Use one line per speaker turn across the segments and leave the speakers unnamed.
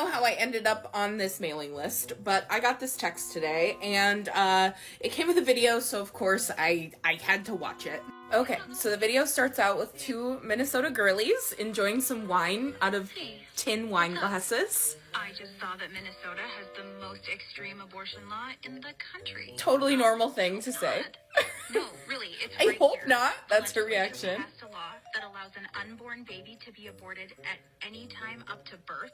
know how I ended up on this mailing list, but I got this text today, and it came with a video, so of course I had to watch it. Okay, so the video starts out with two Minnesota girlies enjoying some wine out of tin wine glasses.
I just saw that Minnesota has the most extreme abortion law in the country.
Totally normal thing to say.
No, really, it's
I
right
hope
here.
not. That's her
Legislature
reaction.
passed a law that allows an unborn baby to be aborted at any time up to birth,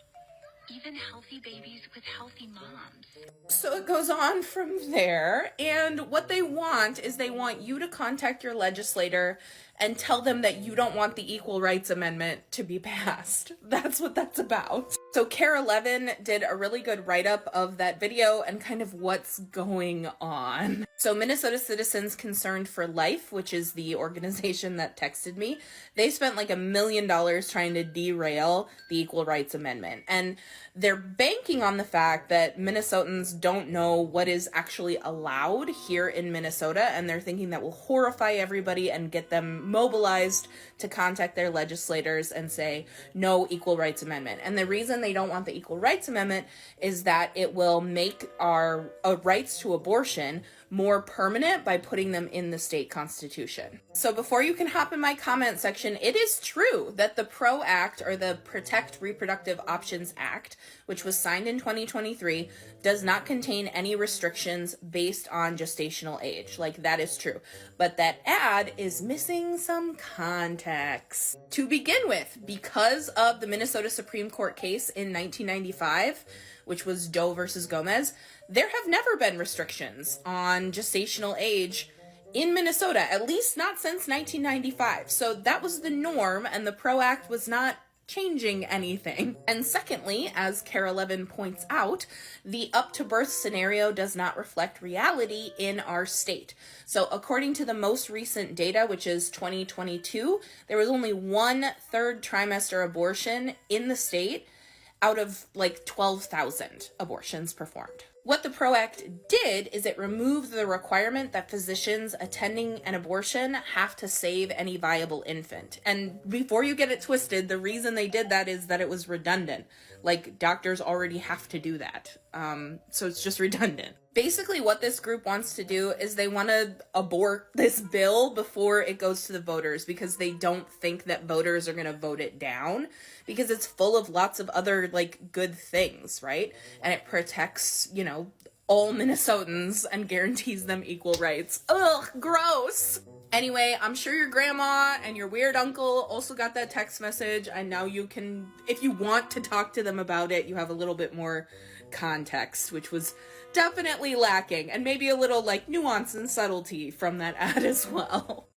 even healthy babies with healthy moms.
So it goes on from there, and what they want is they want you to contact your legislator and tell them that you don't want the Equal Rights Amendment to be passed. That's what that's about. So Kara Levin did a really good write-up of that video and kind of what's going on. So Minnesota Citizens Concerned for Life, which is the organization that texted me, they spent like $1 million trying to derail the Equal Rights Amendment. And they're banking on the fact that Minnesotans don't know what is actually allowed here in Minnesota, and they're thinking that will horrify everybody and get them mobilized to contact their legislators and say, no Equal Rights Amendment. And the reason they don't want the Equal Rights Amendment is that it will make our rights to abortion more permanent by putting them in the state constitution. So before you can hop in my comment section, it is true that the PRO Act, or the Protect Reproductive Options Act, which was signed in 2023, does not contain any restrictions based on gestational age. Like, that is true. But that ad is missing some context. To begin with, because of the Minnesota Supreme Court case in 1995, which was Doe versus Gomez, there have never been restrictions on gestational age in Minnesota, at least not since 1995. So that was the norm, and the PRO Act was not changing anything. And secondly, as Kara Levin points out, the up-to-birth scenario does not reflect reality in our state. So according to the most recent data, which is 2022, there was only one third trimester abortion in the state out of like 12,000 abortions performed. What the PRO Act did is it removed the requirement that physicians attending an abortion have to save any viable infant. And before you get it twisted, the reason they did that is that it was redundant. Like, doctors already have to do that. So it's just redundant. Basically, what this group wants to do is they want to abort this bill before it goes to the voters, because they don't think that voters are going to vote it down, because it's full of lots of other, like, good things, right? And it protects, you know, all Minnesotans and guarantees them equal rights. Ugh, gross! Anyway, I'm sure your grandma and your weird uncle also got that text message, and now you can, if you want to talk to them about it, you have a little bit more context, which was definitely lacking, and maybe a little, like, nuance and subtlety from that ad as well.